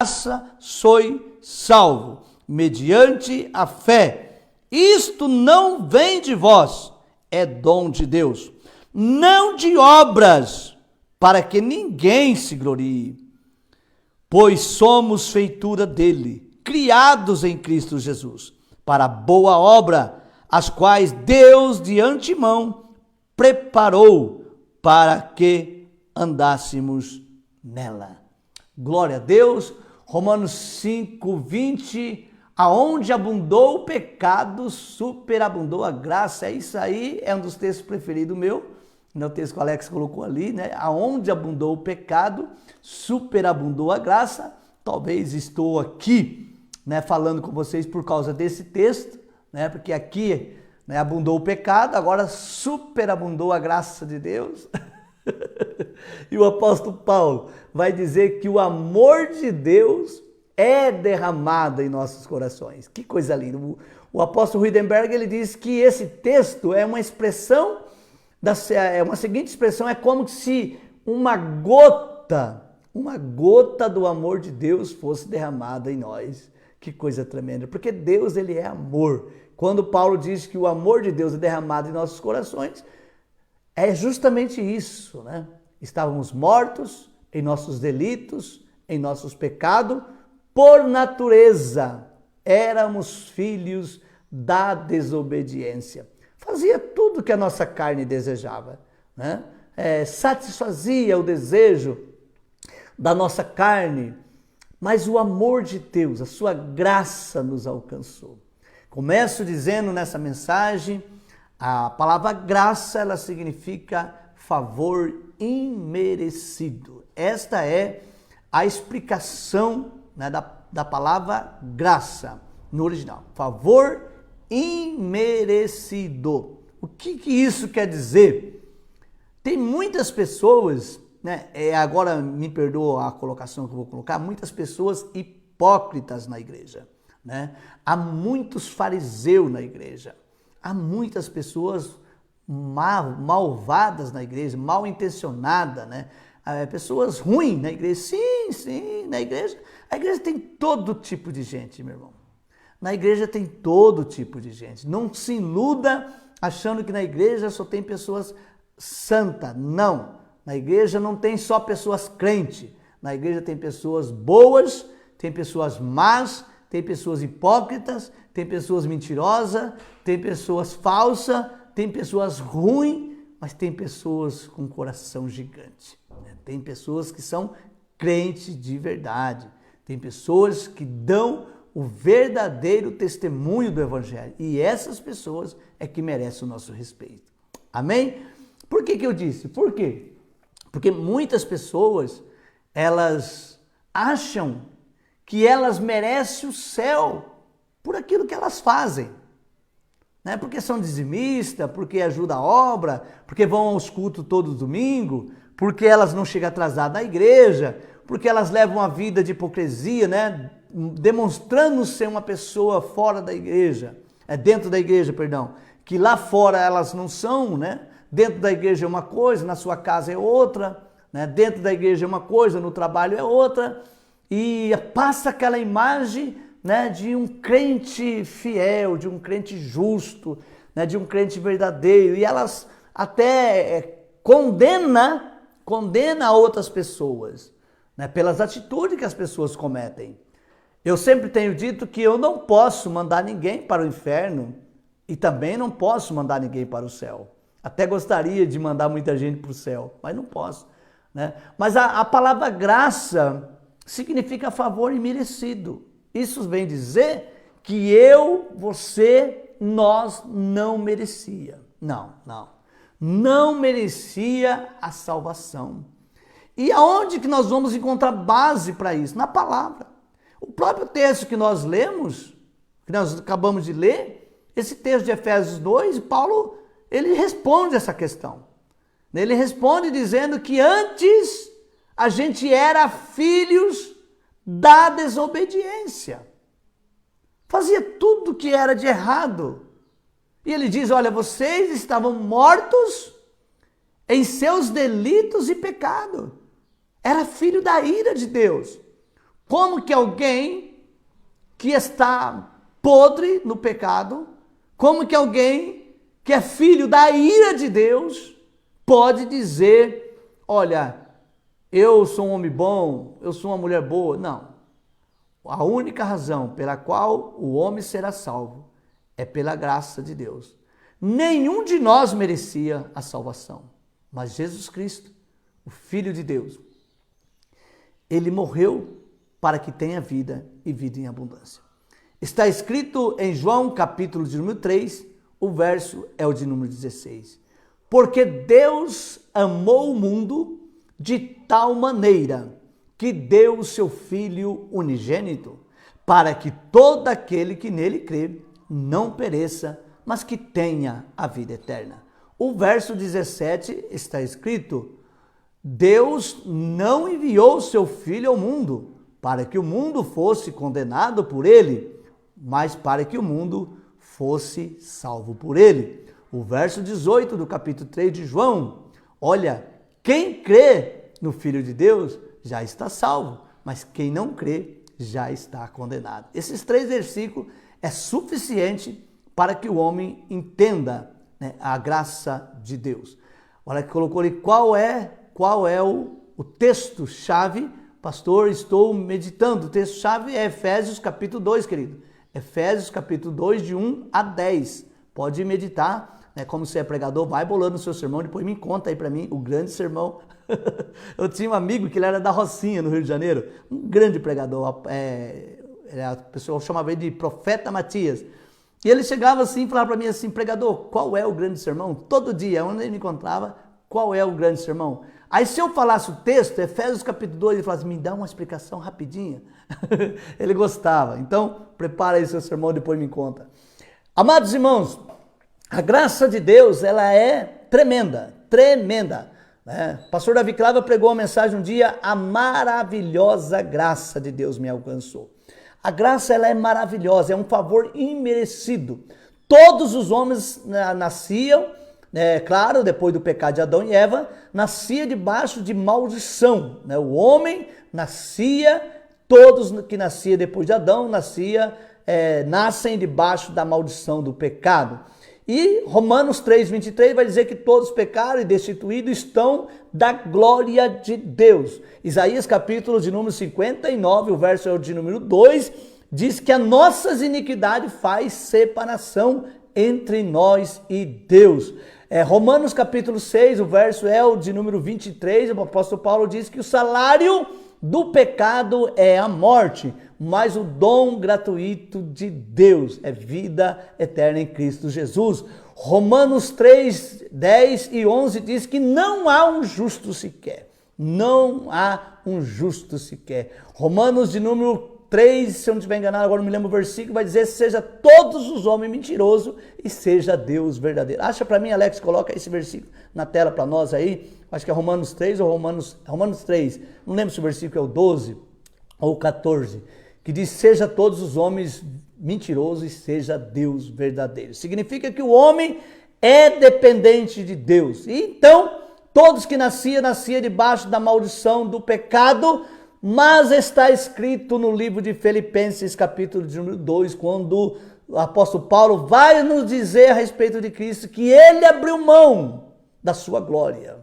graça sois salvo, mediante a fé. Isto não vem de vós, é dom de Deus, não de obras, para que ninguém se glorie. Pois somos feitura dele, criados em Cristo Jesus, para boa obra, as quais Deus de antemão preparou para que andássemos nela. Glória a Deus. Romanos 5:20, aonde abundou o pecado, superabundou a graça. É isso aí, é um dos textos preferidos meu, no texto que o Alex colocou ali, né? Aonde abundou o pecado, superabundou a graça. Talvez estou aqui, né, falando com vocês por causa desse texto, né? Porque aqui, né, abundou o pecado, agora superabundou a graça de Deus. E o apóstolo Paulo vai dizer que o amor de Deus é derramado em nossos corações. Que coisa linda. O apóstolo Riedenberg, ele diz que esse texto é uma expressão, é uma seguinte expressão, é como se uma gota do amor de Deus fosse derramada em nós. Que coisa tremenda, porque Deus, ele é amor. Quando Paulo diz que o amor de Deus é derramado em nossos corações, é justamente isso, né? Estávamos mortos em nossos delitos, em nossos pecados, por natureza, éramos filhos da desobediência. Fazia tudo que a nossa carne desejava, né? Satisfazia o desejo da nossa carne, mas o amor de Deus, a sua graça nos alcançou. Começo dizendo nessa mensagem, a palavra graça, ela significa favor imerecido. Esta é a explicação, né, da palavra graça no original. Favor imerecido. O que isso quer dizer? Tem muitas pessoas, né, agora me perdoa a colocação que eu vou colocar, muitas pessoas hipócritas na igreja, né? Há muitos fariseus na igreja. Há muitas pessoas malvadas na igreja, mal intencionadas, né? Pessoas ruins na igreja. Sim, na igreja. A igreja tem todo tipo de gente, meu irmão. Na igreja tem todo tipo de gente. Não se iluda achando que na igreja só tem pessoas santas. Não. Na igreja não tem só pessoas crentes. Na igreja tem pessoas boas, tem pessoas más, tem pessoas hipócritas, tem pessoas mentirosas, tem pessoas falsas, tem pessoas ruins, mas tem pessoas com coração gigante. Tem pessoas que são crentes de verdade. Tem pessoas que dão o verdadeiro testemunho do Evangelho. E essas pessoas é que merecem o nosso respeito. Amém? Por que eu disse? Por quê? Porque muitas pessoas, elas acham que elas merecem o céu por aquilo que elas fazem. Né? Porque são dizimistas, porque ajudam a obra, porque vão aos cultos todo domingo, porque elas não chegam atrasadas na igreja, porque elas levam uma vida de hipocrisia, né? Demonstrando ser uma pessoa fora da igreja, dentro da igreja, perdão, que lá fora elas não são, né? Dentro da igreja é uma coisa, na sua casa é outra, né? Dentro da igreja é uma coisa, no trabalho é outra, e passa aquela imagem, né, de um crente fiel, de um crente justo, né, de um crente verdadeiro, e elas até condena outras pessoas, né, pelas atitudes que as pessoas cometem. Eu sempre tenho dito que eu não posso mandar ninguém para o inferno e também não posso mandar ninguém para o céu. Até gostaria de mandar muita gente para o céu, mas não posso, né? Mas a palavra graça significa favor imerecido. Isso vem dizer que eu, você, nós não merecia. Não merecia a salvação. E aonde que nós vamos encontrar base para isso? Na palavra. O próprio texto que nós lemos, que nós acabamos de ler, esse texto de Efésios 2, Paulo, ele responde essa questão. Ele responde dizendo que antes a gente era filhos da desobediência. Fazia tudo que era de errado. E ele diz, olha, vocês estavam mortos em seus delitos e pecado. Era filho da ira de Deus. Como que alguém que está podre no pecado, como que alguém que é filho da ira de Deus, pode dizer, olha, eu sou um homem bom, eu sou uma mulher boa? Não. A única razão pela qual o homem será salvo é pela graça de Deus. Nenhum de nós merecia a salvação, mas Jesus Cristo, o Filho de Deus, ele morreu para que tenha vida e vida em abundância. Está escrito em João, capítulo de número 3, o verso é o de número 16. Porque Deus amou o mundo de tal maneira que deu o seu Filho unigênito, para que todo aquele que nele crê não pereça, mas que tenha a vida eterna. O verso 17 está escrito: Deus não enviou o seu Filho ao mundo para que o mundo fosse condenado por ele, mas para que o mundo fosse salvo por ele. O verso 18 do capítulo 3 de João: olha, quem crê no Filho de Deus já está salvo, mas quem não crê já está condenado. Esses 3 versículos é suficiente para que o homem entenda, né, a graça de Deus. Olha que colocou ali, qual é o texto-chave? Pastor, estou meditando. O texto-chave é Efésios capítulo 2, querido. Efésios capítulo 2, de 1 a 10. Pode meditar, né? Como você é pregador, vai bolando o seu sermão, depois me conta aí para mim o grande sermão. Eu tinha um amigo que ele era da Rocinha, no Rio de Janeiro, um grande pregador, a pessoa chamava ele de Profeta Matias. E ele chegava assim e falava para mim assim: pregador, qual é o grande sermão? Todo dia, onde ele me encontrava, qual é o grande sermão? Aí se eu falasse o texto, Efésios capítulo 2, ele falava assim: me dá uma explicação rapidinha. Ele gostava. Então, prepara aí seu sermão, depois me conta. Amados irmãos, a graça de Deus, ela é tremenda, tremenda. Pastor Davi Clava pregou uma mensagem um dia: a maravilhosa graça de Deus me alcançou. A graça, ela é maravilhosa, é um favor imerecido. Todos os homens nasciam, claro, depois do pecado de Adão e Eva, nascia debaixo de maldição. O homem nascia, todos que nasciam depois de Adão, nascem debaixo da maldição do pecado. E Romanos 3:23 vai dizer que todos pecaram e destituídos estão da glória de Deus. Isaías capítulo de número 59, o verso é o de número 2, diz que as nossas iniquidades faz separação entre nós e Deus. Romanos capítulo 6, o verso é o de número 23, o apóstolo Paulo diz que o salário do pecado é a morte, mas o dom gratuito de Deus é vida eterna em Cristo Jesus. Romanos 3, 10 e 11 diz que não há um justo sequer. Não há um justo sequer. Romanos de número 3, se eu não estiver enganado, agora não me lembro o versículo, vai dizer: seja todos os homens mentirosos e seja Deus verdadeiro. Acha para mim, Alex, coloca esse versículo na tela para nós aí. Acho que é Romanos 3 ou Romanos 3. Não lembro se o versículo é o 12 ou o 14. Que diz: seja todos os homens mentirosos e seja Deus verdadeiro. Significa que o homem é dependente de Deus. E então, todos que nasciam debaixo da maldição do pecado, mas está escrito no livro de Filipenses, capítulo de número 2, quando o apóstolo Paulo vai nos dizer a respeito de Cristo que ele abriu mão da sua glória,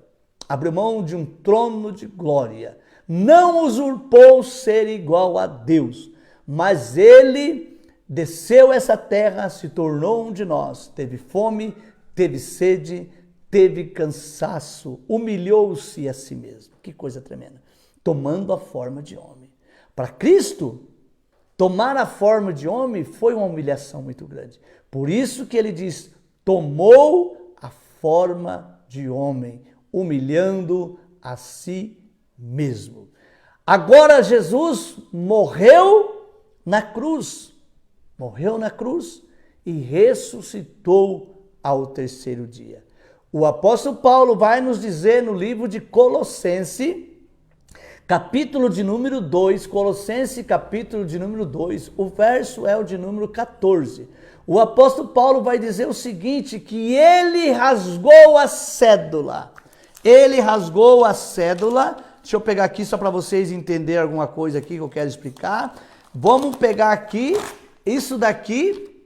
abriu mão de um trono de glória, não usurpou ser igual a Deus, mas ele desceu essa terra, se tornou um de nós, teve fome, teve sede, teve cansaço, humilhou-se a si mesmo. Que coisa tremenda. Tomando a forma de homem. Para Cristo, tomar a forma de homem foi uma humilhação muito grande. Por isso que ele diz: tomou a forma de homem, humilhando a si mesmo. Agora Jesus morreu na cruz e ressuscitou ao terceiro dia. O apóstolo Paulo vai nos dizer no livro de Colossenses, capítulo de número 2, Colossenses capítulo de número 2, o verso é o de número 14. O apóstolo Paulo vai dizer o seguinte, que ele rasgou a cédula Deixa eu pegar aqui só para vocês entenderem alguma coisa aqui que eu quero explicar. Vamos pegar aqui, isso daqui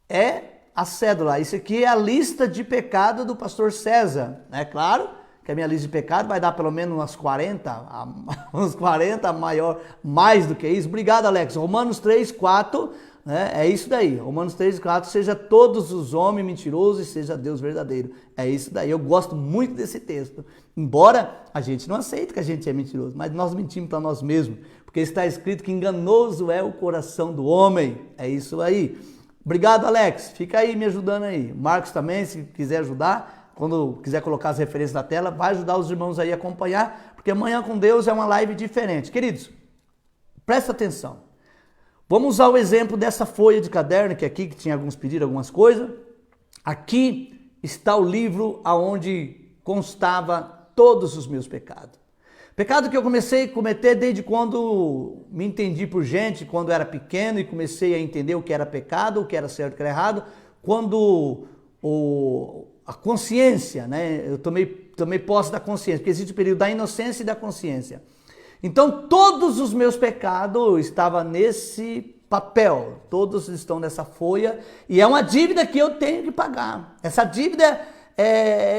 é a cédula. Isso aqui é a lista de pecado do pastor César, né? Claro que a minha lista de pecado vai dar pelo menos umas 40, mais do que isso. Obrigado, Alex. Romanos 3, 4, né? É isso daí. Romanos 3, 4, seja todos os homens mentirosos e seja Deus verdadeiro. É isso daí. Eu gosto muito desse texto. Embora a gente não aceite que a gente é mentiroso, mas nós mentimos para nós mesmos. Porque está escrito que enganoso é o coração do homem. É isso aí. Obrigado, Alex. Fica aí me ajudando aí. Marcos também, se quiser ajudar, quando quiser colocar as referências na tela, vai ajudar os irmãos aí a acompanhar, porque Amanhã com Deus é uma live diferente. Queridos, presta atenção. Vamos usar o exemplo dessa folha de caderno, que aqui que tinha alguns pedidos, algumas coisas. Aqui está o livro onde constava todos os meus pecados. Pecado que eu comecei a cometer desde quando me entendi por gente, quando era pequeno e comecei a entender o que era pecado, o que era certo, o que era errado, quando a consciência, né? Eu tomei posse da consciência, porque existe o período da inocência e da consciência. Então todos os meus pecados estavam nesse papel, todos estão nessa folha e é uma dívida que eu tenho que pagar. Essa dívida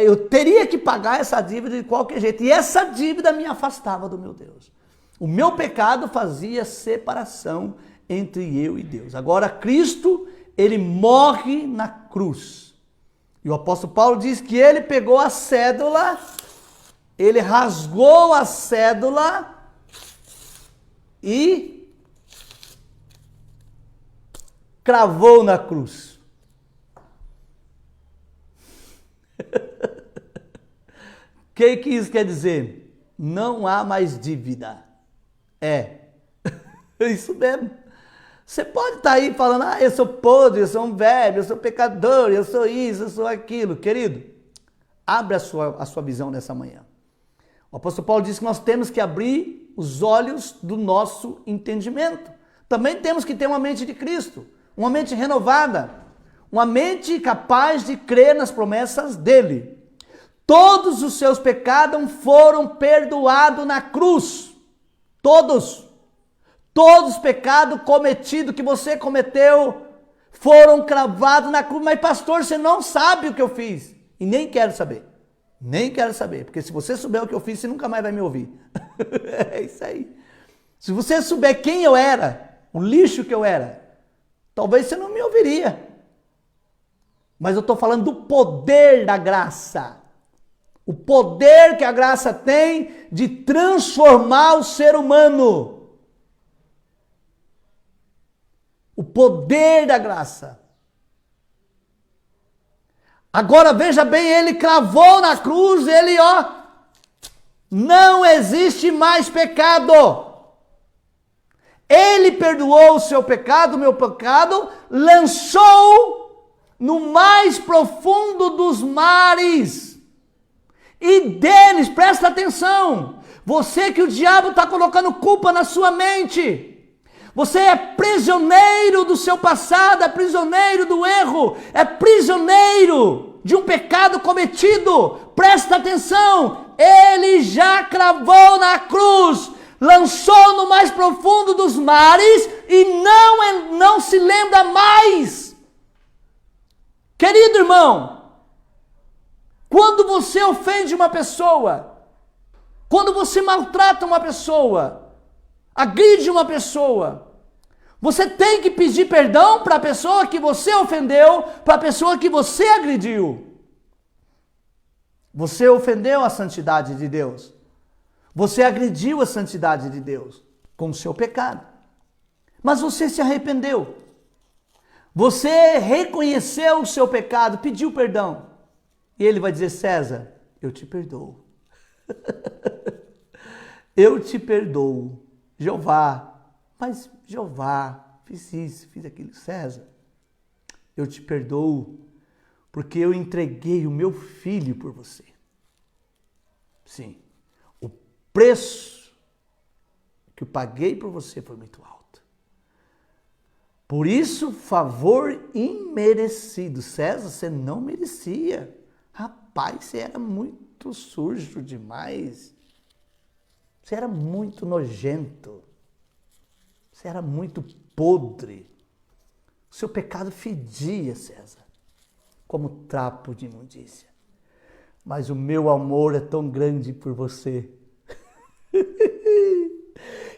eu teria que pagar essa dívida de qualquer jeito. E essa dívida me afastava do meu Deus. O meu pecado fazia separação entre eu e Deus. Agora Cristo, ele morre na cruz. E o apóstolo Paulo diz que ele pegou a cédula, ele rasgou a cédula e cravou na cruz. O que isso quer dizer? Não há mais dívida. É isso mesmo. Você pode estar aí falando, eu sou podre, eu sou um velho, eu sou pecador, eu sou isso, eu sou aquilo. Querido, abre a sua visão nessa manhã. O apóstolo Paulo diz que nós temos que abrir os olhos do nosso entendimento. Também temos que ter uma mente de Cristo, uma mente renovada, uma mente capaz de crer nas promessas dele. Todos os seus pecados foram perdoados na cruz. Todos os pecados cometidos que você cometeu foram cravados na cruz. Mas pastor, você não sabe o que eu fiz. E nem quero saber. Nem quero saber. Porque se você souber o que eu fiz, você nunca mais vai me ouvir. É isso aí. Se você souber quem eu era, o lixo que eu era, talvez você não me ouviria. Mas eu estou falando do poder da graça. O poder que a graça tem de transformar o ser humano. O poder da graça. Agora veja bem, ele cravou na cruz, não existe mais pecado. Ele perdoou o seu pecado, o meu pecado, lançou no mais profundo dos mares. E deles, presta atenção, você que o diabo está colocando culpa na sua mente, você é prisioneiro do seu passado, é prisioneiro do erro, é prisioneiro de um pecado cometido, presta atenção, ele já cravou na cruz, lançou no mais profundo dos mares e não se lembra mais. Querido irmão, quando você ofende uma pessoa, quando você maltrata uma pessoa, agride uma pessoa, você tem que pedir perdão para a pessoa que você ofendeu, para a pessoa que você agrediu. Você ofendeu a santidade de Deus. Você agrediu a santidade de Deus com o seu pecado. Mas você se arrependeu. Você reconheceu o seu pecado, pediu perdão. E ele vai dizer, César, eu te perdoo. Eu te perdoo. Jeová, mas Jeová, fiz isso, fiz aquilo. César, eu te perdoo, porque eu entreguei o meu filho por você. Sim, o preço que eu paguei por você foi muito alto. Por isso, favor imerecido. César, você não merecia. Rapaz, você era muito sujo demais. Você era muito nojento. Você era muito podre. O seu pecado fedia, César, como trapo de imundícia. Mas o meu amor é tão grande por você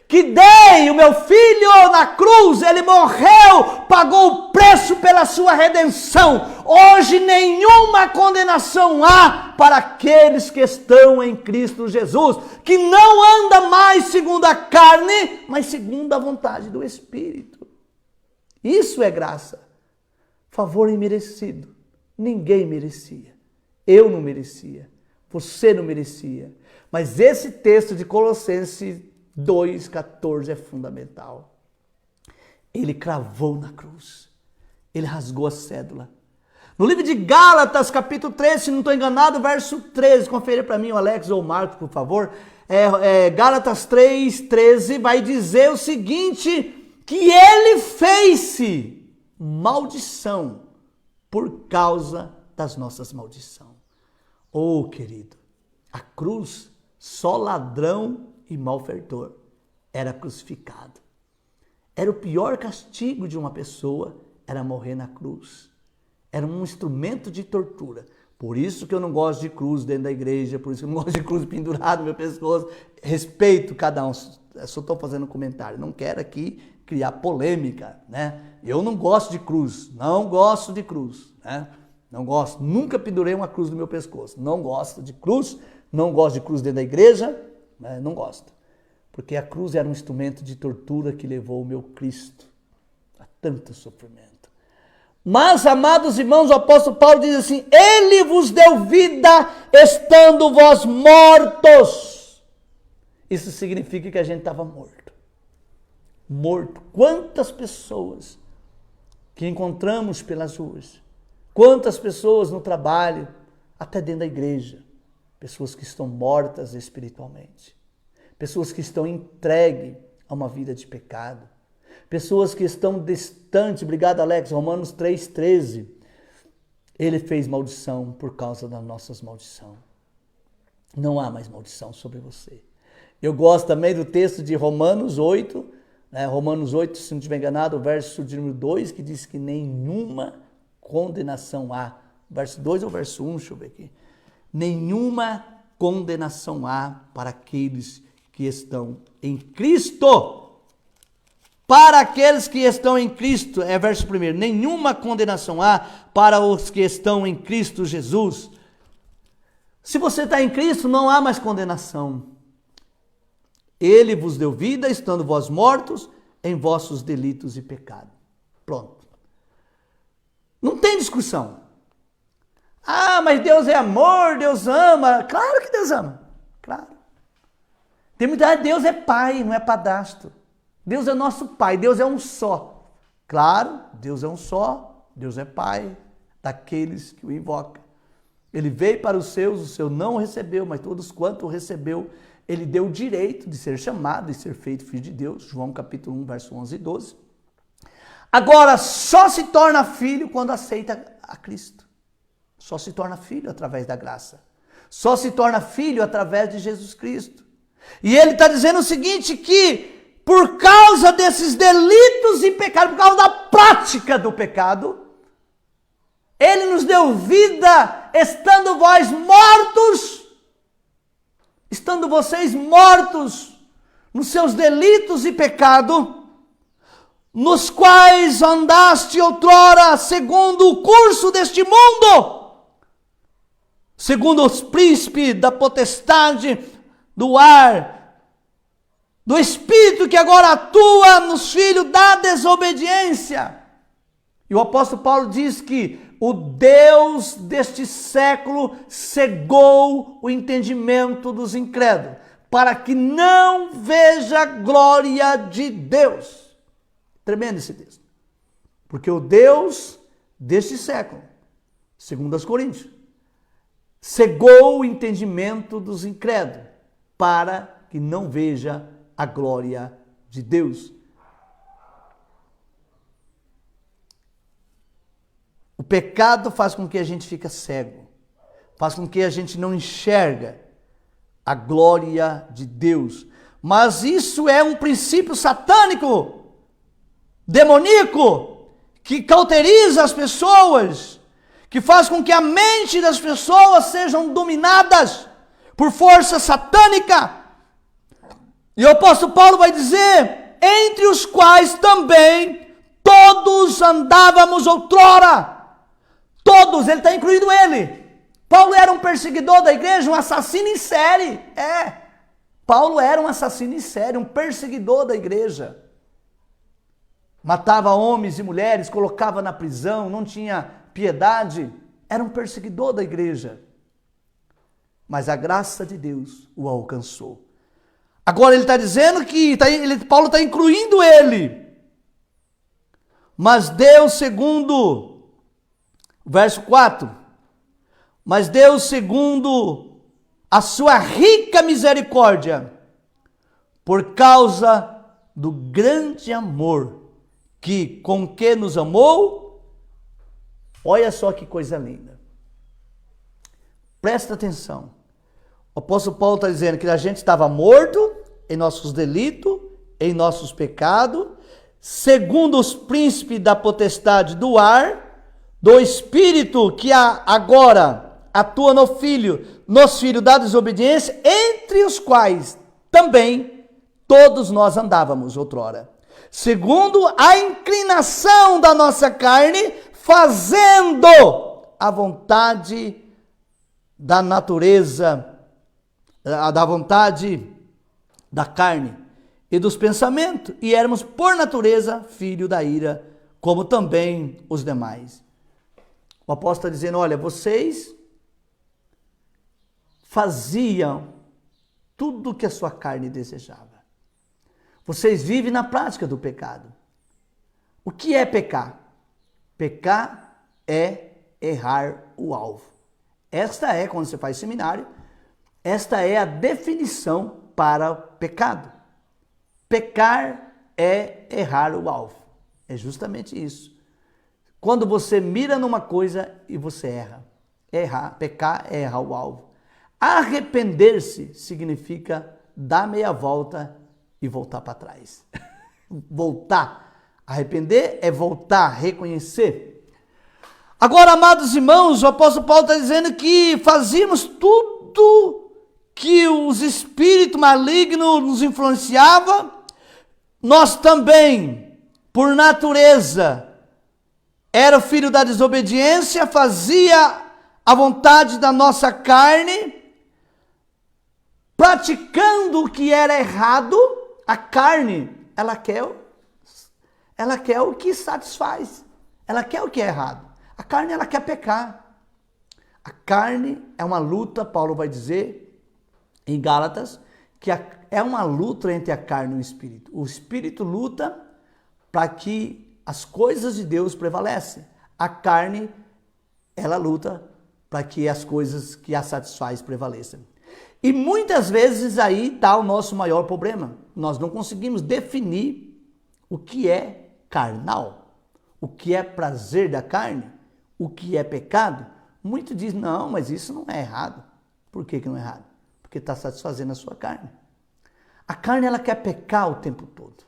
que dei o meu filho na cruz, ele morreu, pagou o preço pela sua redenção. Hoje nenhuma condenação há para aqueles que estão em Cristo Jesus, que não anda mais segundo a carne, mas segundo a vontade do Espírito. Isso é graça, favor imerecido. Ninguém merecia, eu não merecia, você não merecia. Mas esse texto de Colossenses 2,14 é fundamental. Ele cravou na cruz. Ele rasgou a cédula. No livro de Gálatas, capítulo 13, se não estou enganado, verso 13. Confere para mim, o Alex ou o Marcos, por favor. Gálatas 3,13 vai dizer o seguinte, que ele fez-se maldição por causa das nossas maldições. Oh, querido, a cruz, só ladrão e malfeitor era crucificado. Era o pior castigo de uma pessoa, era morrer na cruz. Era um instrumento de tortura. Por isso que eu não gosto de cruz dentro da igreja, por isso que eu não gosto de cruz pendurada no meu pescoço. Respeito cada um, eu só estou fazendo um comentário, não quero aqui criar polêmica, né? Eu não gosto de cruz, não gosto de cruz, né? Não gosto, nunca pendurei uma cruz no meu pescoço, não gosto de cruz, não gosto de cruz dentro da igreja, né? Não gosto. Porque a cruz era um instrumento de tortura que levou o meu Cristo a tanto sofrimento. Mas, amados irmãos, o apóstolo Paulo diz assim, ele vos deu vida estando vós mortos. Isso significa que a gente estava morto. Morto. Quantas pessoas que encontramos pelas ruas, quantas pessoas no trabalho, até dentro da igreja, pessoas que estão mortas espiritualmente, pessoas que estão entregues a uma vida de pecado, pessoas que estão distantes. Obrigado, Alex. Romanos 3,13. Ele fez maldição por causa das nossas maldições. Não há mais maldição sobre você. Eu gosto também do texto de Romanos 8, né? Romanos 8, se não estiver enganado, o verso de número 2, que diz que nenhuma condenação há. Verso 2 ou verso 1, deixa eu ver aqui. Nenhuma condenação há para aqueles que estão em Cristo. Para aqueles que estão em Cristo, é verso 1, nenhuma condenação há para os que estão em Cristo Jesus. Se você está em Cristo, não há mais condenação. Ele vos deu vida, estando vós mortos em vossos delitos e pecados. Pronto. Não tem discussão. Ah, mas Deus é amor, Deus ama. Claro que Deus ama. Claro. Tem muita gente, Deus é pai, não é padrasto. Deus é nosso pai, Deus é um só. Claro, Deus é um só, Deus é pai daqueles que o invocam. Ele veio para os seus, o seu não o recebeu, mas todos quanto o recebeu, ele deu o direito de ser chamado e ser feito filho de Deus. João capítulo 1, verso 11 e 12. Agora, só se torna filho quando aceita a Cristo. Só se torna filho através da graça. Só se torna filho através de Jesus Cristo. E ele está dizendo o seguinte, que por causa desses delitos e pecados, por causa da prática do pecado, ele nos deu vida, estando vós mortos, estando vocês mortos nos seus delitos e pecado, nos quais andaste outrora segundo o curso deste mundo, segundo os príncipes da potestade do ar, do Espírito que agora atua nos filhos da desobediência. E o apóstolo Paulo diz que o Deus deste século cegou o entendimento dos incrédulos, para que não veja a glória de Deus. Tremendo esse texto. Porque o Deus deste século, segundo as Coríntios, cegou o entendimento dos incrédulos, para que não veja a glória de Deus. O pecado faz com que a gente fique cego, faz com que a gente não enxerga a glória de Deus, Mas isso é um princípio satânico, demoníaco, que cauteriza as pessoas, que faz com que a mente das pessoas sejam dominadas por força satânica. E o apóstolo Paulo vai dizer, entre os quais também todos andávamos outrora. Todos, ele está incluindo ele. Paulo era um perseguidor da igreja, um assassino em série. Paulo era um assassino em série, um perseguidor da igreja. Matava homens e mulheres, colocava na prisão, não tinha piedade. Era um perseguidor da igreja. Mas a graça de Deus o alcançou. Agora ele está dizendo que Paulo está incluindo ele. Mas Deus, segundo, verso 4, mas Deus, segundo a sua rica misericórdia, por causa do grande amor com que nos amou, olha só que coisa linda. Presta atenção. O apóstolo Paulo está dizendo que a gente estava morto em nossos delitos, em nossos pecados, segundo os príncipes da potestade do ar, do espírito que agora atua nos filhos da desobediência, entre os quais também todos nós andávamos outrora, segundo a inclinação da nossa carne, fazendo a vontade da natureza, da vontade da carne e dos pensamentos, e éramos por natureza filho da ira, como também os demais. O apóstolo está dizendo, olha, vocês faziam tudo o que a sua carne desejava. Vocês vivem na prática do pecado. O que é pecar? Pecar é errar o alvo. Esta é, quando você faz seminário, esta é a definição para o pecado. Pecar é errar o alvo. É justamente isso. Quando você mira numa coisa e você erra. Pecar é errar o alvo. Arrepender-se significa dar meia volta e voltar para trás. Voltar. Arrepender é voltar, reconhecer. Agora, amados irmãos, o apóstolo Paulo está dizendo que fazíamos tudo que os espíritos malignos nos influenciavam. Nós também, por natureza, era filho da desobediência, fazia a vontade da nossa carne, praticando o que era errado. A carne, ela quer o que satisfaz, ela quer o que é errado. A carne, ela quer pecar. A carne é uma luta, Paulo vai dizer em Gálatas, que é uma luta entre a carne e o espírito. O espírito luta para que as coisas de Deus prevalecem. A carne, ela luta para que as coisas que a satisfaz prevaleçam. E muitas vezes aí está o nosso maior problema. Nós não conseguimos definir o que é carnal, o que é prazer da carne, o que é pecado. Muitos dizem, não, mas isso não é errado. Por que não é errado? Porque está satisfazendo a sua carne. A carne, ela quer pecar o tempo todo.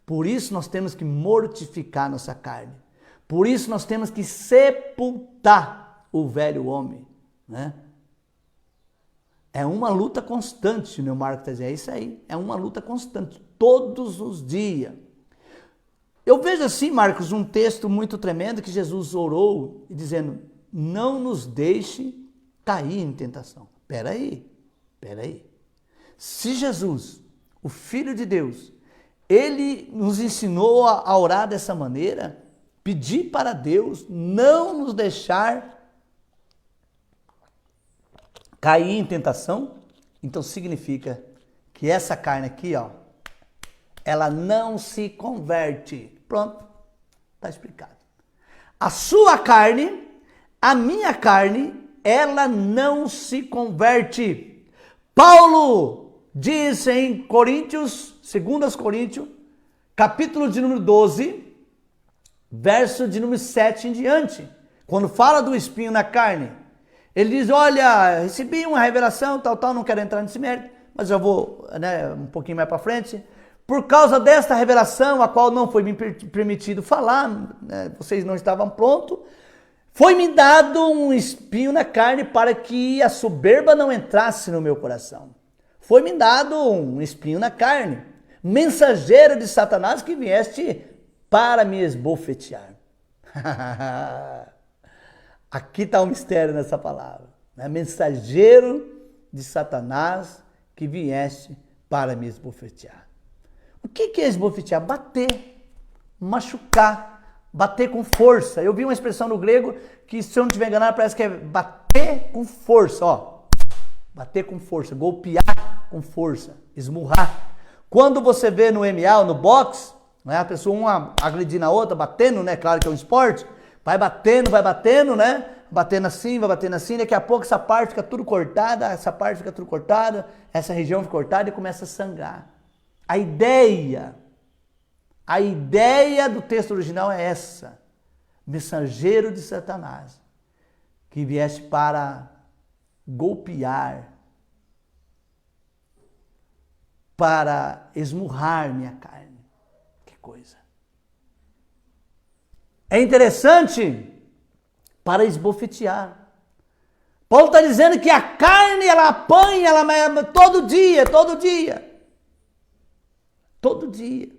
Por isso nós temos que mortificar nossa carne. Por isso nós temos que sepultar o velho homem, né? É uma luta constante, meu Marco está dizendo, é isso aí, é uma luta constante, todos os dias. Eu vejo assim, Marcos, um texto muito tremendo que Jesus orou, dizendo, não nos deixe cair em tentação. Espera aí. Se Jesus, o Filho de Deus, ele nos ensinou a orar dessa maneira, pedir para Deus não nos deixar cair em tentação, então significa que essa carne aqui, ó, ela não se converte. Pronto, está explicado. A sua carne, a minha carne, ela não se converte. Paulo diz em Coríntios, 2 Coríntios, capítulo de número 12, verso de número 7 em diante, quando fala do espinho na carne, ele diz, olha, recebi uma revelação, tal, não quero entrar nesse mérito, mas eu vou, um pouquinho mais para frente. Por causa desta revelação, a qual não foi me permitido falar, vocês não estavam prontos, foi-me dado um espinho na carne para que a soberba não entrasse no meu coração. Foi-me dado um espinho na carne, mensageiro de Satanás que vieste para me esbofetear. Aqui está o mistério nessa palavra. Mensageiro de Satanás que vieste para me esbofetear. O que é esbofetear? Bater, machucar, bater com força. Eu vi uma expressão no grego que, se eu não estiver enganado, parece que é bater com força. Ó, bater com força, golpear com força, esmurrar. Quando você vê no MMA ou no boxe, a pessoa uma agredindo a outra, batendo, claro que é um esporte, vai batendo, batendo assim, daqui a pouco essa parte fica tudo cortada, essa região fica cortada e começa a sangrar. A ideia do texto original é essa: mensageiro de Satanás, que viesse para golpear, para esmurrar minha carne. Que coisa! É interessante, para esbofetear. Paulo está dizendo que a carne, ela apanha, todo dia. Todo dia.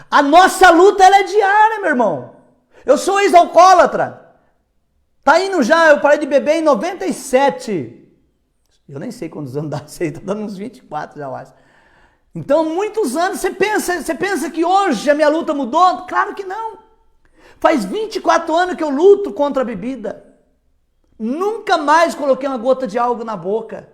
A nossa luta, ela é diária, meu irmão. Eu sou ex-alcoólatra. Tá indo já, eu parei de beber em 97. Eu nem sei quantos anos dá, sei, tá dando uns 24 já, eu acho. Então, muitos anos, você pensa que hoje a minha luta mudou? Claro que não. Faz 24 anos que eu luto contra a bebida. Nunca mais coloquei uma gota de algo na boca.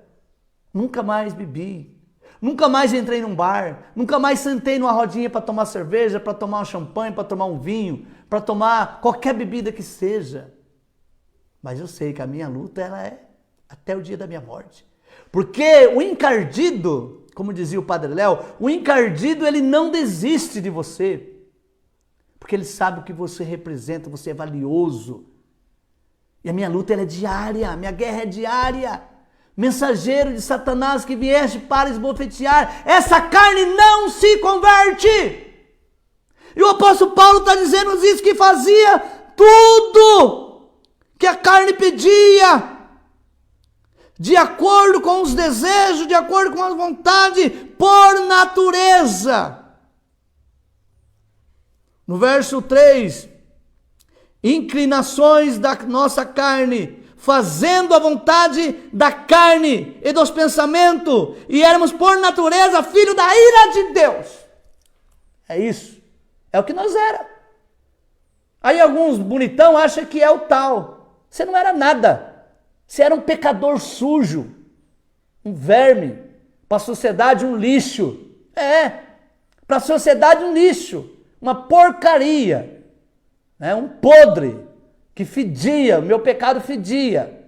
Nunca mais bebi. Nunca mais entrei num bar. Nunca mais sentei numa rodinha para tomar cerveja, para tomar um champanhe, para tomar um vinho, para tomar qualquer bebida que seja. Mas eu sei que a minha luta, ela é até o dia da minha morte. Porque o encardido, como dizia o Padre Léo, o encardido, ele não desiste de você. Porque ele sabe o que você representa, você é valioso. E a minha luta, ela é diária, a minha guerra é diária. Mensageiro de Satanás que vieste para esbofetear, essa carne não se converte. E o apóstolo Paulo está dizendo isso, que fazia tudo que a carne pedia, de acordo com os desejos, de acordo com a vontade, por natureza. No verso 3, inclinações da nossa carne, fazendo a vontade da carne e dos pensamentos, e éramos por natureza filho da ira de Deus. É isso, é o que nós era. Aí alguns bonitão acham que é o tal. Você não era nada, você era um pecador sujo, um verme, para a sociedade um lixo. Para a sociedade um lixo, uma porcaria, um podre, que fedia, o meu pecado fedia.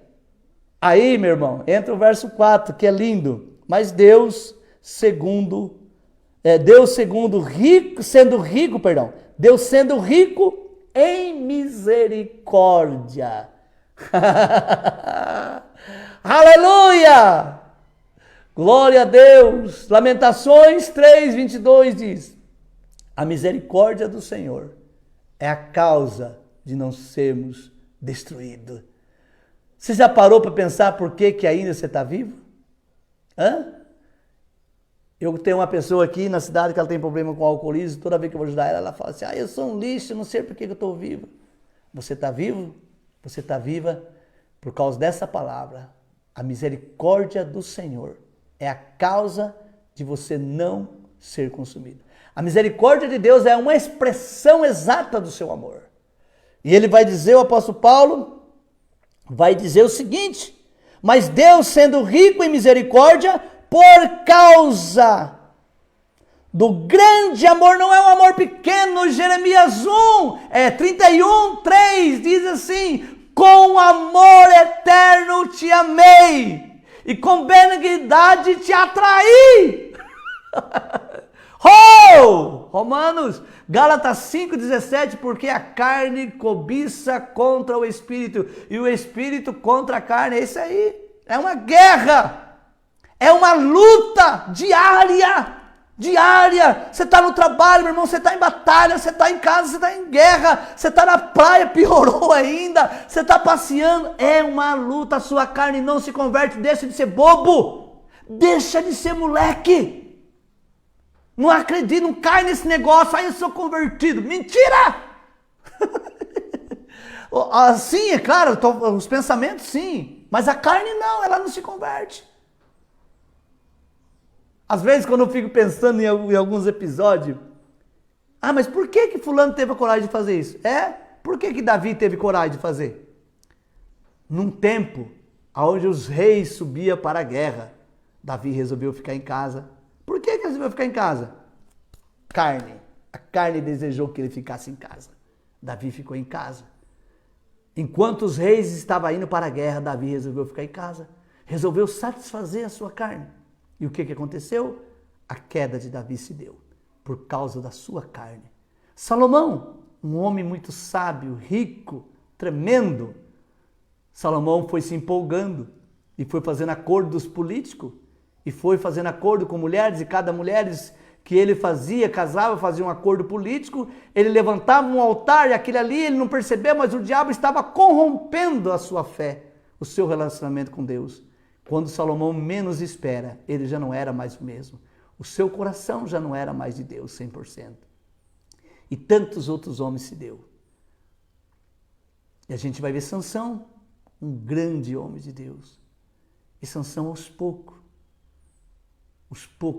Aí, meu irmão, entra o verso 4, que é lindo. Mas Deus sendo rico em misericórdia. Aleluia! Glória a Deus! Lamentações 3:22 diz: a misericórdia do Senhor é a causa de não sermos destruídos. Você já parou para pensar por que ainda você está vivo? Eu tenho uma pessoa aqui na cidade que ela tem problema com alcoolismo, toda vez que eu vou ajudar ela, ela fala assim, eu sou um lixo, não sei por que eu estou vivo. Você está vivo? Você está viva por causa dessa palavra. A misericórdia do Senhor é a causa de você não ser consumido. A misericórdia de Deus é uma expressão exata do seu amor. E ele vai dizer, o apóstolo Paulo, vai dizer o seguinte: mas Deus, sendo rico em misericórdia, por causa do grande amor, não é um amor pequeno, Jeremias 31:3 diz assim: com amor eterno te amei, e com benignidade te atraí. Gálatas 5:17, porque a carne cobiça contra o Espírito, e o Espírito contra a carne. É isso aí, é uma guerra, É uma luta diária. Diária. Você está no trabalho, meu irmão, você está em batalha, você está em casa, você está em guerra, você está na praia, piorou ainda, você está passeando. É uma luta, a sua carne não se converte, deixa de ser bobo, deixa de ser moleque. Não acredita, não cai nesse negócio, aí eu sou convertido. Mentira! Sim, é claro, os pensamentos sim, mas a carne não, ela não se converte. Às vezes, quando eu fico pensando em alguns episódios, mas por que fulano teve a coragem de fazer isso? Por que Davi teve coragem de fazer? Num tempo onde os reis subiam para a guerra, Davi resolveu ficar em casa. Por que ele resolveu ficar em casa? Carne. A carne desejou que ele ficasse em casa. Davi ficou em casa. Enquanto os reis estavam indo para a guerra, Davi resolveu ficar em casa. Resolveu satisfazer a sua carne. E o que aconteceu? A queda de Davi se deu por causa da sua carne. Salomão, um homem muito sábio, rico, tremendo. Salomão foi se empolgando e foi fazendo acordo dos políticos e foi fazendo acordo com mulheres, e cada mulher que ele fazia, casava, fazia um acordo político, ele levantava um altar e aquele ali ele não percebeu, mas o diabo estava corrompendo a sua fé, o seu relacionamento com Deus. Quando Salomão menos espera, ele já não era mais o mesmo. O seu coração já não era mais de Deus 100%. E tantos outros homens se deu. E a gente vai ver Sansão, um grande homem de Deus. E Sansão aos poucos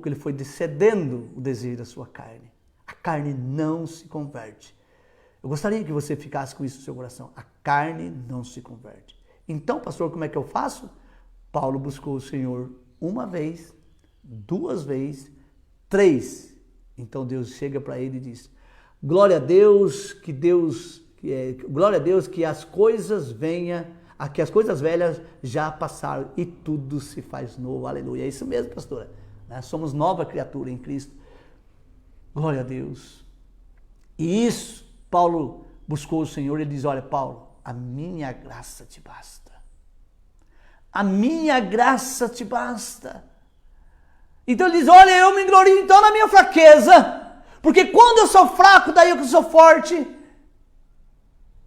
ele foi cedendo o desejo da sua carne. A carne não se converte. Eu gostaria que você ficasse com isso no seu coração. A carne não se converte. Então, pastor, como é que eu faço? Paulo buscou o Senhor uma vez, 2 vezes, 3. Então Deus chega para ele e diz: glória a Deus que as coisas que as coisas velhas já passaram e tudo se faz novo. Aleluia. É isso mesmo, pastora. Somos nova criatura em Cristo. Glória a Deus. E isso, Paulo buscou o Senhor e ele diz: olha, Paulo, a minha graça te basta. A minha graça te basta. Então ele diz: olha, eu me glorio então na minha fraqueza, porque quando eu sou fraco, daí eu que sou forte.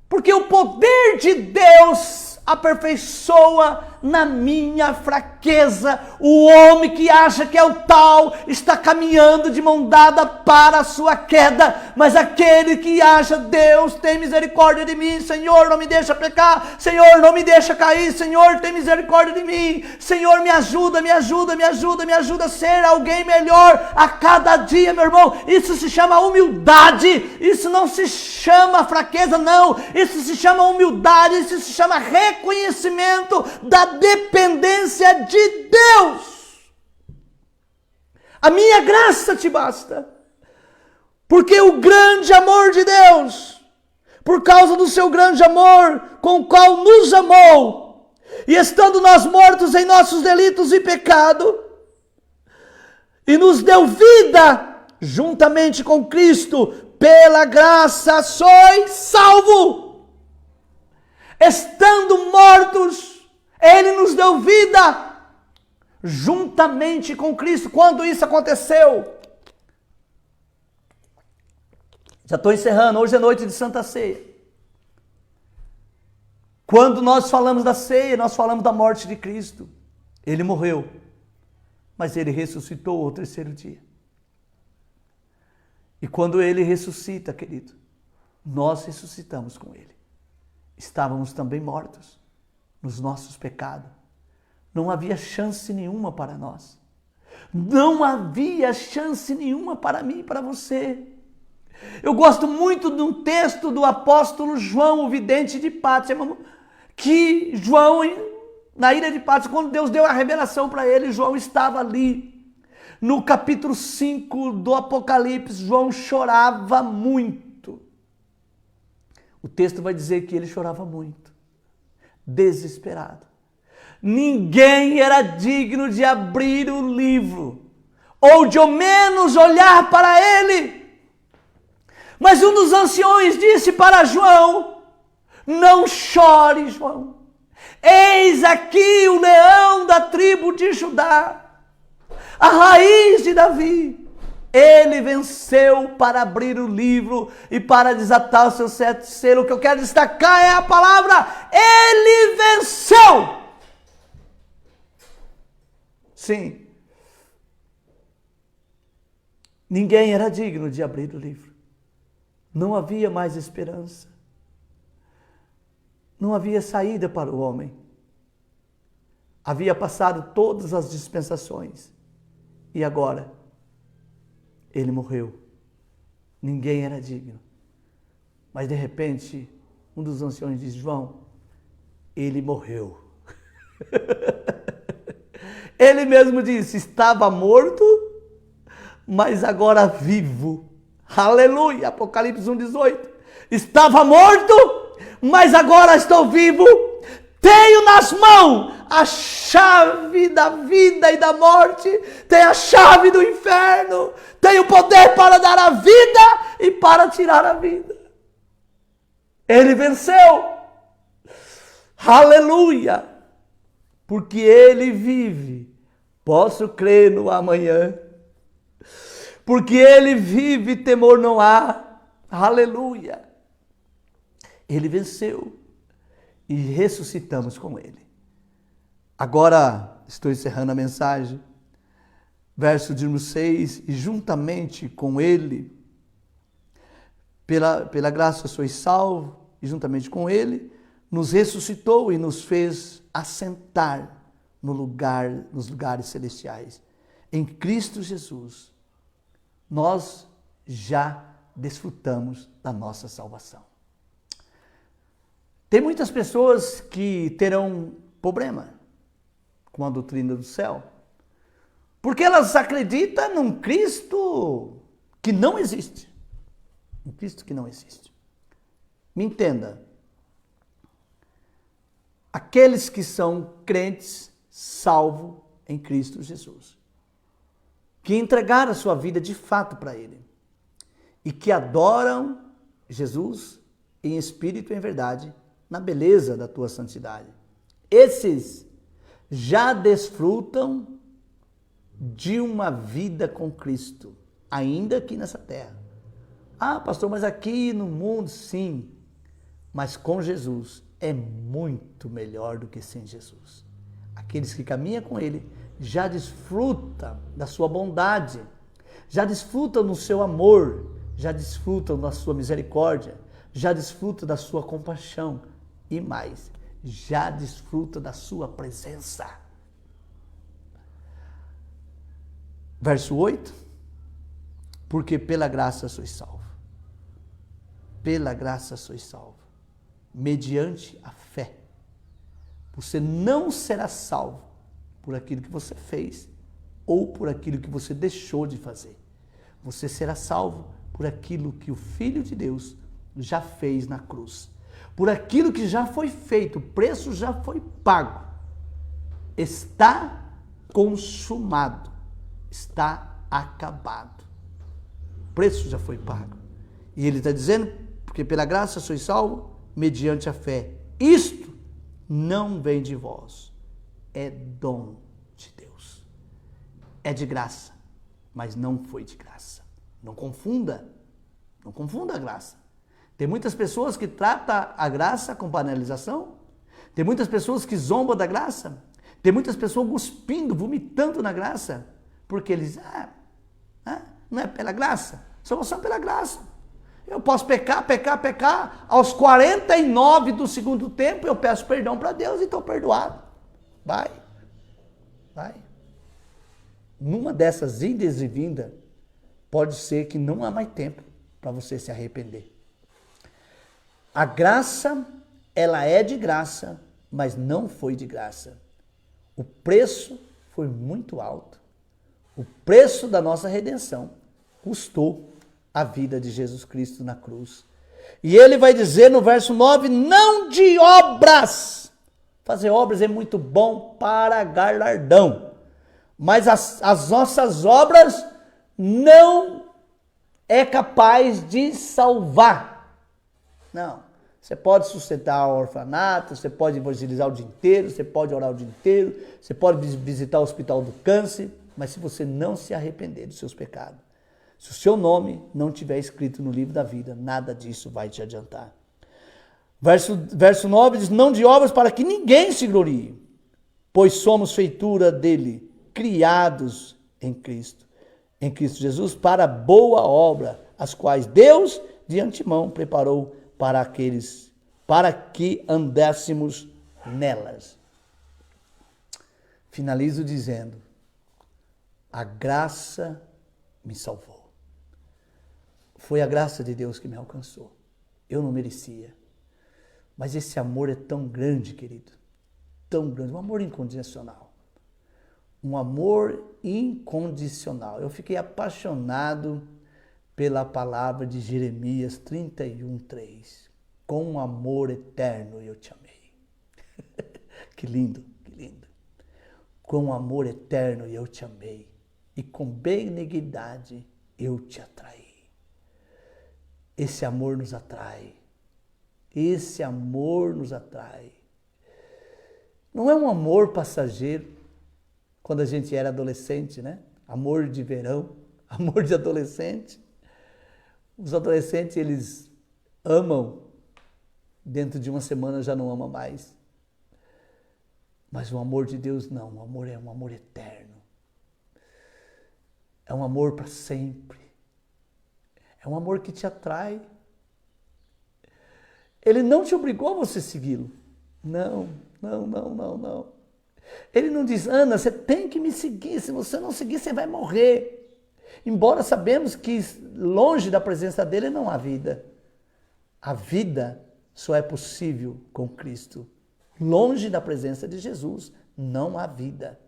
Porque o poder de Deus aperfeiçoa na minha fraqueza. O homem que acha que é o tal está caminhando de mão dada para a sua queda, mas aquele que acha: Deus, tem misericórdia de mim, Senhor, não me deixa pecar, Senhor, não me deixa cair, Senhor, tem misericórdia de mim, Senhor, me ajuda a ser alguém melhor a cada dia, meu irmão. Isso se chama humildade, isso não se chama fraqueza, não, isso se chama humildade, isso se chama reconhecimento da dependência de Deus. A minha graça te basta, porque o grande amor de Deus, por causa do seu grande amor com o qual nos amou, e estando nós mortos em nossos delitos e pecado, e nos deu vida juntamente com Cristo, pela graça sois salvo. Estando mortos, Ele nos deu vida juntamente com Cristo. Quando isso aconteceu? Já estou encerrando. Hoje é noite de Santa Ceia. Quando nós falamos da ceia, nós falamos da morte de Cristo. Ele morreu, mas Ele ressuscitou ao 3º dia. E quando Ele ressuscita, querido, nós ressuscitamos com Ele. Estávamos também mortos nos nossos pecados. Não havia chance nenhuma para nós. Não havia chance nenhuma para mim e para você. Eu gosto muito de um texto do apóstolo João, o vidente de Patmos, que João, na ilha de Patmos, quando Deus deu a revelação para ele, João estava ali. No capítulo 5 do Apocalipse, João chorava muito. O texto vai dizer que ele chorava muito, desesperado. Ninguém era digno de abrir o livro, ou de ao menos olhar para ele. Mas um dos anciões disse para João: não chore, João. Eis aqui o leão da tribo de Judá, a raiz de Davi. Ele venceu para abrir o livro e para desatar o seu sete selo. O que eu quero destacar é a palavra: ele venceu. Sim. Ninguém era digno de abrir o livro. Não havia mais esperança. Não havia saída para o homem. Havia passado todas as dispensações. E agora, ele morreu. Ninguém era digno. Mas de repente, um dos anciões diz: João, ele morreu. Ele mesmo disse: estava morto, mas agora vivo. Aleluia! Apocalipse 1,18. Estava morto, mas agora estou vivo. Tenho nas mãos a chave da vida e da morte. Tenho a chave do inferno. Tenho poder para dar a vida e para tirar a vida. Ele venceu. Aleluia! Porque ele vive. Posso crer no amanhã. Porque ele vive, temor não há. Aleluia! Ele venceu. E ressuscitamos com ele. Agora, estou encerrando a mensagem. Verso de número 6. E juntamente com ele, pela graça sois salvos, e juntamente com ele, nos ressuscitou e nos fez assentar nos lugares celestiais. Em Cristo Jesus, nós já desfrutamos da nossa salvação. Tem muitas pessoas que terão problema com a doutrina do céu, porque elas acreditam num Cristo que não existe. Um Cristo que não existe. Me entenda. Aqueles que são crentes, salvos em Cristo Jesus, que entregaram a sua vida de fato para Ele e que adoram Jesus em espírito e em verdade, na beleza da tua santidade. Esses já desfrutam de uma vida com Cristo, ainda aqui nessa terra. Ah, pastor, mas aqui no mundo, sim, mas com Jesus é muito melhor do que sem Jesus. Aqueles que caminham com Ele já desfrutam da sua bondade, já desfrutam do seu amor, já desfrutam da sua misericórdia, já desfrutam da sua compaixão e mais, já desfrutam da sua presença. Verso 8. Porque pela graça sois salvo. Pela graça sois salvo. Mediante a fé. Você não será salvo por aquilo que você fez ou por aquilo que você deixou de fazer. Você será salvo por aquilo que o Filho de Deus já fez na cruz. Por aquilo que já foi feito, o preço já foi pago. Está consumado. Está acabado. O preço já foi pago. E ele está dizendo, porque pela graça sois salvo, mediante a fé. Isto não vem de vós, é dom de Deus. É de graça, mas não foi de graça. Não confunda a graça. Tem muitas pessoas que tratam a graça com banalização. Tem muitas pessoas que zombam da graça. Tem muitas pessoas cuspindo, vomitando na graça. Porque eles não é pela graça, só pela graça. Eu posso pecar. Aos 49 do segundo tempo, eu peço perdão para Deus e estou perdoado. Vai. Numa dessas idas e vindas, pode ser que não há mais tempo para você se arrepender. A graça, ela é de graça, mas não foi de graça. O preço foi muito alto. O preço da nossa redenção custou a vida de Jesus Cristo na cruz. E ele vai dizer no verso 9, não de obras. Fazer obras é muito bom para galardão. Mas as nossas obras não é capaz de salvar. Não. Você pode sustentar o orfanato, você pode evangelizar o dia inteiro, você pode orar o dia inteiro, você pode visitar o hospital do câncer, mas se você não se arrepender dos seus pecados, se o seu nome não estiver escrito no livro da vida, nada disso vai te adiantar. Verso 9 diz, não de obras para que ninguém se glorie, pois somos feitura dele, criados em Cristo Jesus, para boa obra, as quais Deus de antemão preparou para que andássemos nelas. Finalizo dizendo, a graça me salvou. Foi a graça de Deus que me alcançou. Eu não merecia. Mas esse amor é tão grande, querido. Tão grande. Um amor incondicional. Um amor incondicional. Eu fiquei apaixonado pela palavra de Jeremias 31:3. Com um amor eterno eu te amei. Que lindo, que lindo. Com um amor eterno eu te amei. E com benignidade eu te atraí. Esse amor nos atrai. Esse amor nos atrai. Não é um amor passageiro, quando a gente era adolescente, né? Amor de verão, amor de adolescente. Os adolescentes, eles amam, dentro de uma semana já não ama mais. Mas o amor de Deus não, o amor é um amor eterno. É um amor para sempre. É um amor que te atrai. Ele não te obrigou a você segui-lo. Não. Ele não diz, Ana, você tem que me seguir. Se você não seguir, você vai morrer. Embora sabemos que longe da presença dele não há vida. A vida só é possível com Cristo. Longe da presença de Jesus não há vida.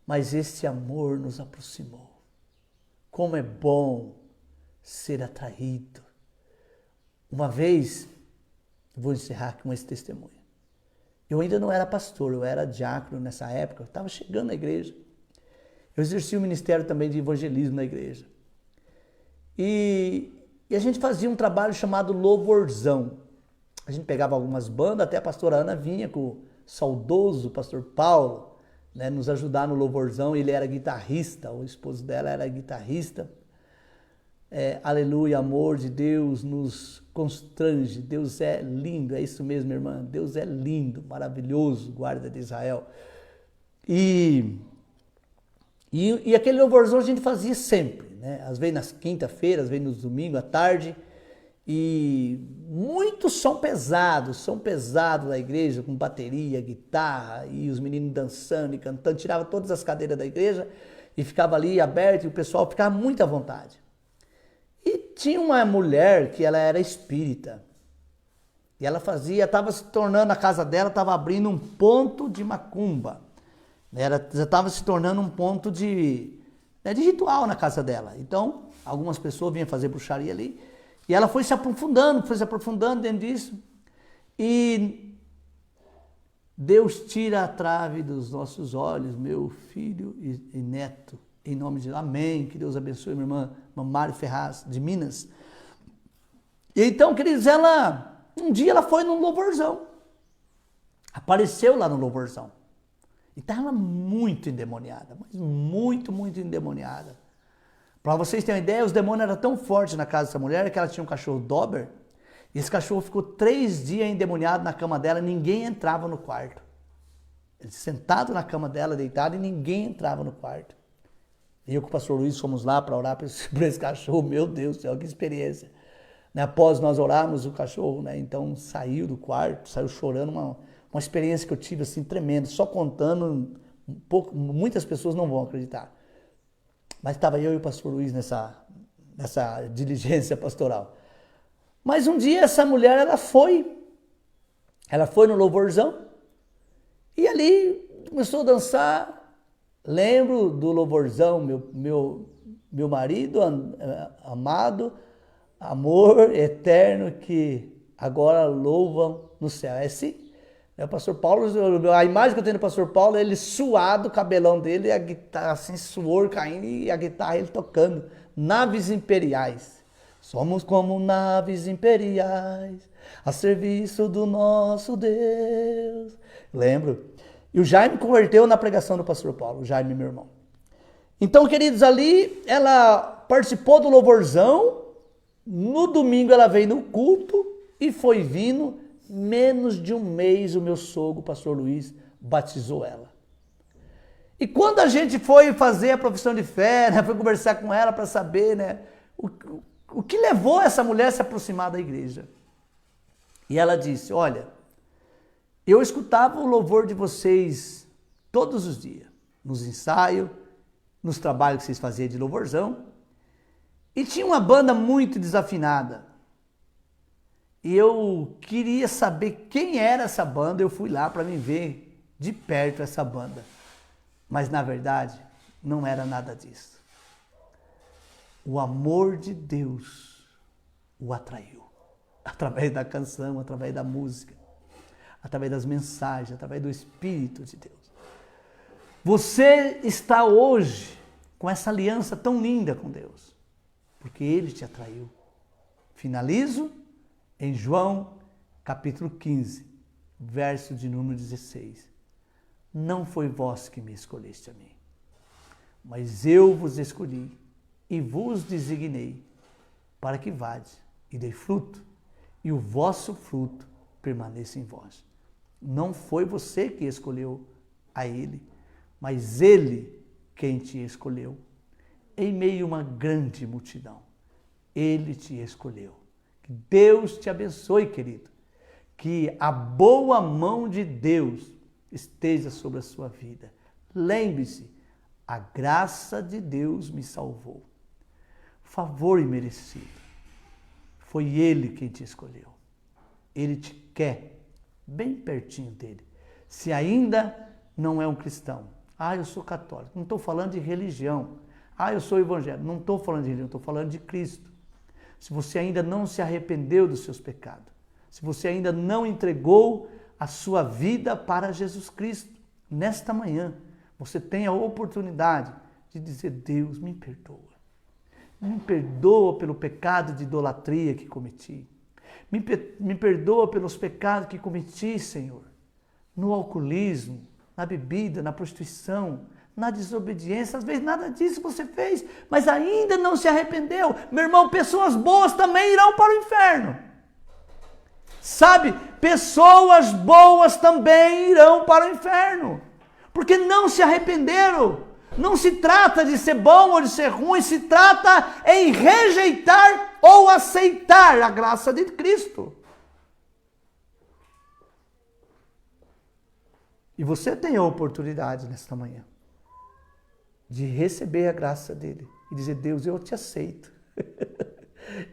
Mas esse amor nos aproximou. Como é bom ser atraído. Uma vez, vou encerrar com esse testemunho. Eu ainda não era pastor, eu era diácono nessa época, eu estava chegando na igreja. Eu exerci o ministério também de evangelismo na igreja. E a gente fazia um trabalho chamado louvorzão. A gente pegava algumas bandas, até a pastora Ana vinha com o saudoso pastor Paulo, né, nos ajudar no louvorzão. Ele era guitarrista, o esposo dela era guitarrista. Aleluia, amor de Deus nos constrange. Deus é lindo, é isso mesmo, irmã. Deus é lindo, maravilhoso, guarda de Israel. E aquele louvorzão a gente fazia sempre, né? Às vezes nas quinta-feiras, às vezes nos domingos, à tarde. E muitos som pesado da igreja, com bateria, guitarra, e os meninos dançando e cantando. Tirava todas as cadeiras da igreja e ficava ali aberto, e o pessoal ficava muito à vontade. E tinha uma mulher que ela era espírita. E ela estava se tornando, a casa dela estava abrindo um ponto de macumba. Já estava se tornando um ponto de ritual na casa dela. Então, algumas pessoas vinham fazer bruxaria ali. E ela foi se aprofundando dentro disso. E Deus tira a trave dos nossos olhos, meu filho e neto. Em nome de Deus, amém. Que Deus abençoe minha irmã Mari Ferraz, de Minas. E então, queridos, um dia ela foi num louvorzão. Apareceu lá no louvorzão. E estava muito endemoniada, mas muito, muito endemoniada. Para vocês terem uma ideia, os demônios eram tão fortes na casa dessa mulher que ela tinha um cachorro Dober. E esse cachorro ficou 3 dias endemoniado na cama dela, ninguém entrava no quarto. Ele sentado na cama dela, deitado, e ninguém entrava no quarto. E eu com o pastor Luiz fomos lá para orar por esse cachorro. Meu Deus do céu, que experiência. Após nós orarmos, o cachorro, então saiu do quarto, saiu chorando, uma experiência que eu tive assim tremenda. Só contando, muitas pessoas não vão acreditar. Mas estava eu e o pastor Luiz nessa diligência pastoral. Mas um dia essa mulher, ela foi no louvorzão e ali começou a dançar. Lembro do louvorzão, meu marido amado, amor eterno que agora louvam no céu. É assim. O pastor Paulo, a imagem que eu tenho do pastor Paulo, ele suado, o cabelão dele, e a guitarra assim, suor caindo, e a guitarra ele tocando. Naves imperiais. Somos como naves imperiais, a serviço do nosso Deus. Lembro. E o Jaime converteu na pregação do pastor Paulo, o Jaime, meu irmão. Então, queridos, ali ela participou do louvorzão, no domingo ela veio no culto e foi vindo, menos de um mês o meu sogro, o pastor Luiz, batizou ela. E quando a gente foi fazer a profissão de fé, né, foi conversar com ela para saber, né, o que levou essa mulher a se aproximar da igreja. E ela disse, olha, eu escutava o louvor de vocês todos os dias, nos ensaios, nos trabalhos que vocês faziam de louvorzão, e tinha uma banda muito desafinada. E eu queria saber quem era essa banda, eu fui lá para me ver de perto essa banda. Mas na verdade, não era nada disso. O amor de Deus o atraiu, através da canção, através da música, através das mensagens, através do Espírito de Deus. Você está hoje com essa aliança tão linda com Deus, porque Ele te atraiu. Finalizo em João, capítulo 15, verso de número 16. Não foi vós que me escolheste a mim, mas eu vos escolhi e vos designei para que vades e dei fruto, e o vosso fruto permaneça em vós. Não foi você que escolheu a Ele, mas Ele quem te escolheu. Em meio a uma grande multidão, Ele te escolheu. Que Deus te abençoe, querido. Que a boa mão de Deus esteja sobre a sua vida. Lembre-se, a graça de Deus me salvou. Favor imerecido. Foi Ele quem te escolheu. Ele te quer bem pertinho dele. Se ainda não é um cristão, eu sou católico, não estou falando de religião. Eu sou evangélico, não estou falando de religião, estou falando de Cristo. Se você ainda não se arrependeu dos seus pecados, se você ainda não entregou a sua vida para Jesus Cristo, nesta manhã, você tem a oportunidade de dizer, Deus, me perdoa. Me perdoa pelo pecado de idolatria que cometi. Me perdoa pelos pecados que cometi, Senhor. No alcoolismo, na bebida, na prostituição, na desobediência. Às vezes nada disso você fez, mas ainda não se arrependeu. Meu irmão, pessoas boas também irão para o inferno. Sabe, pessoas boas também irão para o inferno, porque não se arrependeram. Não se trata de ser bom ou de ser ruim, se trata em rejeitar ou aceitar a graça de Cristo. E você tem a oportunidade nesta manhã de receber a graça dele e dizer, Deus, eu te aceito.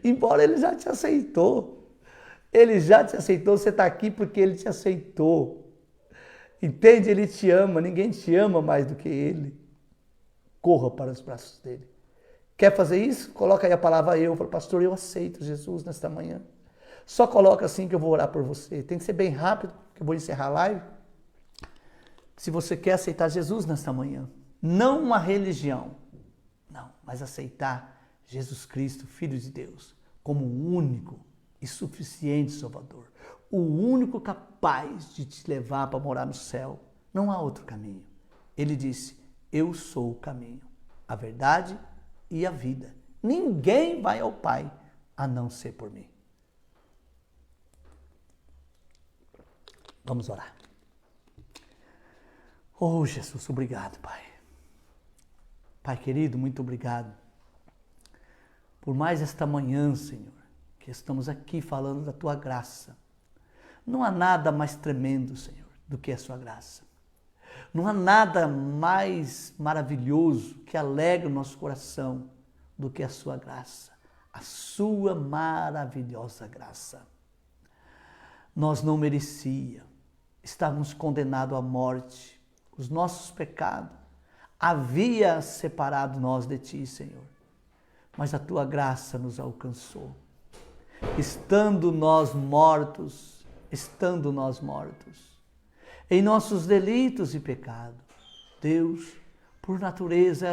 Embora ele já te aceitou. Ele já te aceitou, você está aqui porque ele te aceitou. Entende? Ele te ama, ninguém te ama mais do que ele. Corra para os braços dele. Quer fazer isso? Coloca aí a palavra eu. Fala, pastor, eu aceito Jesus nesta manhã. Só coloca assim que eu vou orar por você. Tem que ser bem rápido, que eu vou encerrar a live. Se você quer aceitar Jesus nesta manhã, não uma religião, não, mas aceitar Jesus Cristo, Filho de Deus, como o único e suficiente Salvador, o único capaz de te levar para morar no céu. Não há outro caminho. Ele disse, eu sou o caminho, a verdade e a vida. Ninguém vai ao Pai a não ser por mim. Vamos orar. Oh, Jesus, obrigado, Pai. Pai querido, muito obrigado por mais esta manhã, Senhor, que estamos aqui falando da Tua graça. Não há nada mais tremendo, Senhor, do que a Sua graça. Não há nada mais maravilhoso que alegra o nosso coração do que a Sua graça, a Sua maravilhosa graça. Nós não merecíamos, estávamos condenados à morte, os nossos pecados havia separado nós de Ti, Senhor, mas a Tua graça nos alcançou. Estando nós mortos, em nossos delitos e pecados, Deus, por natureza,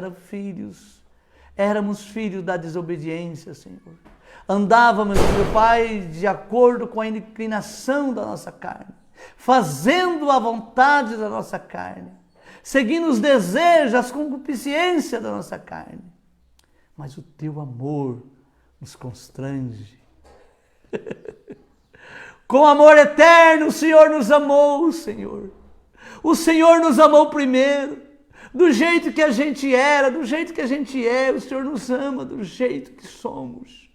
éramos filhos da desobediência, Senhor. Andávamos, meu Pai, de acordo com a inclinação da nossa carne. fazendo a vontade da nossa carne, seguindo os desejos, as concupiscências da nossa carne. Mas o teu amor nos constrange. Com amor eterno o Senhor nos amou, Senhor. O Senhor nos amou primeiro, do jeito que a gente era, do jeito que a gente é, o Senhor nos ama do jeito que somos.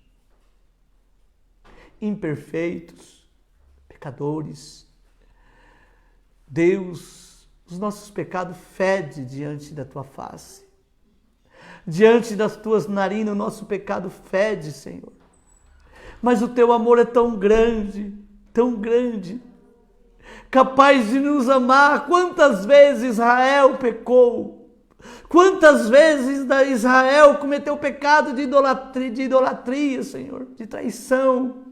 Imperfeitos, pecadores. Deus, os nossos pecados fedem diante da tua face. Diante das tuas narinas, o nosso pecado fede, Senhor. Mas o teu amor é tão grande, capaz de nos amar. Quantas vezes Israel pecou? Quantas vezes Israel cometeu pecado de idolatria, Senhor, de traição?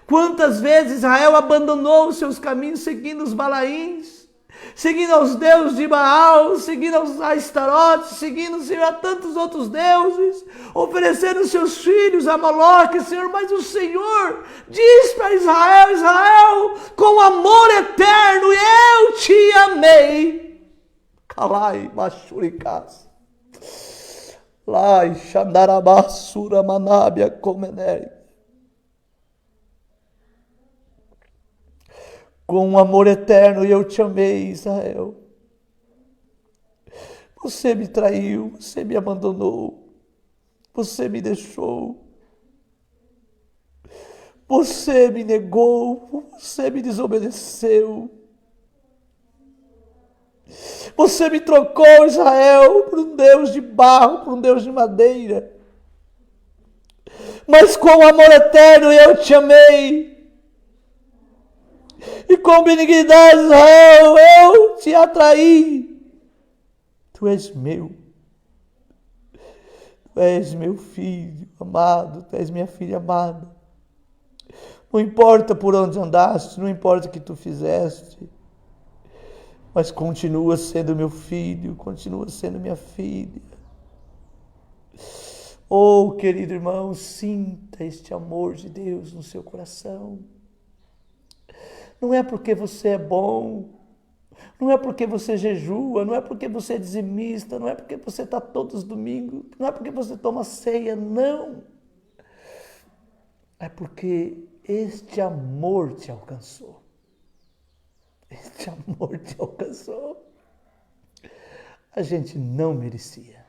Quantas vezes Israel abandonou os seus caminhos seguindo os Balaíns, seguindo aos deuses de Baal, seguindo aos Astarotes, seguindo, Senhor, a tantos outros deuses, oferecendo seus filhos a Moloque, Senhor. Mas o Senhor diz para Israel: Israel, com amor eterno eu te amei. Kalai Mashurikas. Lai Shandarabassura Manábia Comenei. Com um amor eterno eu te amei, Israel. Você me traiu, você me abandonou, você me deixou, você me negou, você me desobedeceu. Você me trocou, Israel, por um Deus de barro, por um Deus de madeira. Mas com amor eterno eu te amei. E com benignidade, Israel, eu te atraí. Tu és meu. Tu és meu filho amado. Tu és minha filha amada. Não importa por onde andaste, não importa o que tu fizeste, mas continua sendo meu filho, continua sendo minha filha. Oh, querido irmão, sinta este amor de Deus no seu coração. Não é porque você é bom, não é porque você jejua, não é porque você é dizimista, não é porque você está todos os domingos, não é porque você toma ceia, não. É porque este amor te alcançou. Este amor te alcançou. A gente não merecia,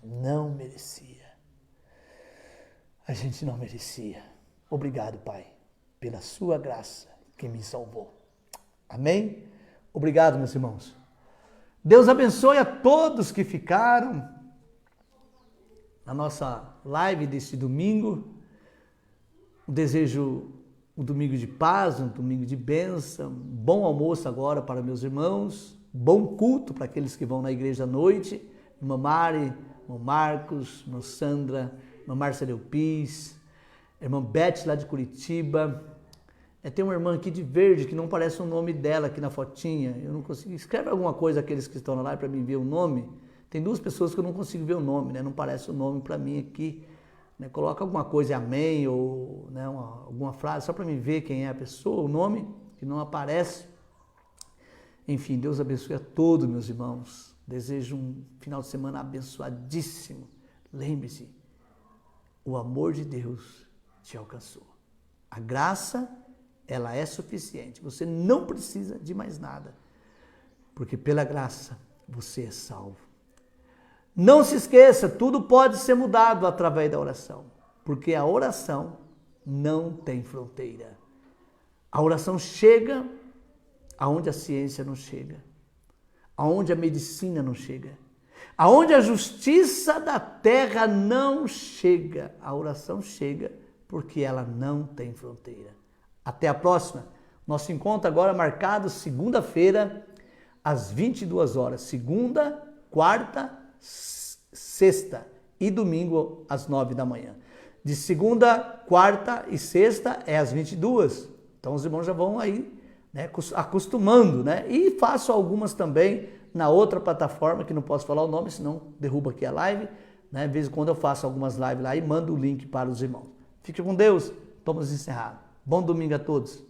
não merecia. A gente não merecia. Obrigado, Pai, pela sua graça que me salvou. Amém? Obrigado, meus irmãos. Deus abençoe a todos que ficaram na nossa live deste domingo. Desejo um domingo de paz, um domingo de bênção, bom almoço agora para meus irmãos, bom culto para aqueles que vão na igreja à noite. Irmã Mari, irmão Marcos, irmã Sandra, irmã Márcia Leopis, irmã Beth lá de Curitiba. Tem uma irmã aqui de verde que não parece o nome dela aqui na fotinha. Eu não consigo. Escreve alguma coisa aqueles que estão na live para mim ver o nome. Tem duas pessoas que eu não consigo ver o nome, né? Não parece o nome para mim aqui. Né? Coloca alguma coisa, amém, ou né, alguma frase, só para mim ver quem é a pessoa, o nome, que não aparece. Enfim, Deus abençoe a todos, meus irmãos. Desejo um final de semana abençoadíssimo. Lembre-se, o amor de Deus te alcançou. A graça, ela é suficiente. Você não precisa de mais nada, porque pela graça você é salvo. Não se esqueça, tudo pode ser mudado através da oração, porque a oração não tem fronteira. A oração chega aonde a ciência não chega, aonde a medicina não chega, aonde a justiça da terra não chega. A oração chega porque ela não tem fronteira. Até a próxima. Nosso encontro agora marcado segunda-feira às 22 horas. Segunda, quarta, sexta e domingo às 9 da manhã. De segunda, quarta e sexta é às 22. Então os irmãos já vão aí, né, acostumando, né? E faço algumas também na outra plataforma, que não posso falar o nome, senão derruba aqui a live. Né? De vez em quando eu faço algumas lives lá e mando o link para os irmãos. Fique com Deus. Vamos encerrar. Bom domingo a todos.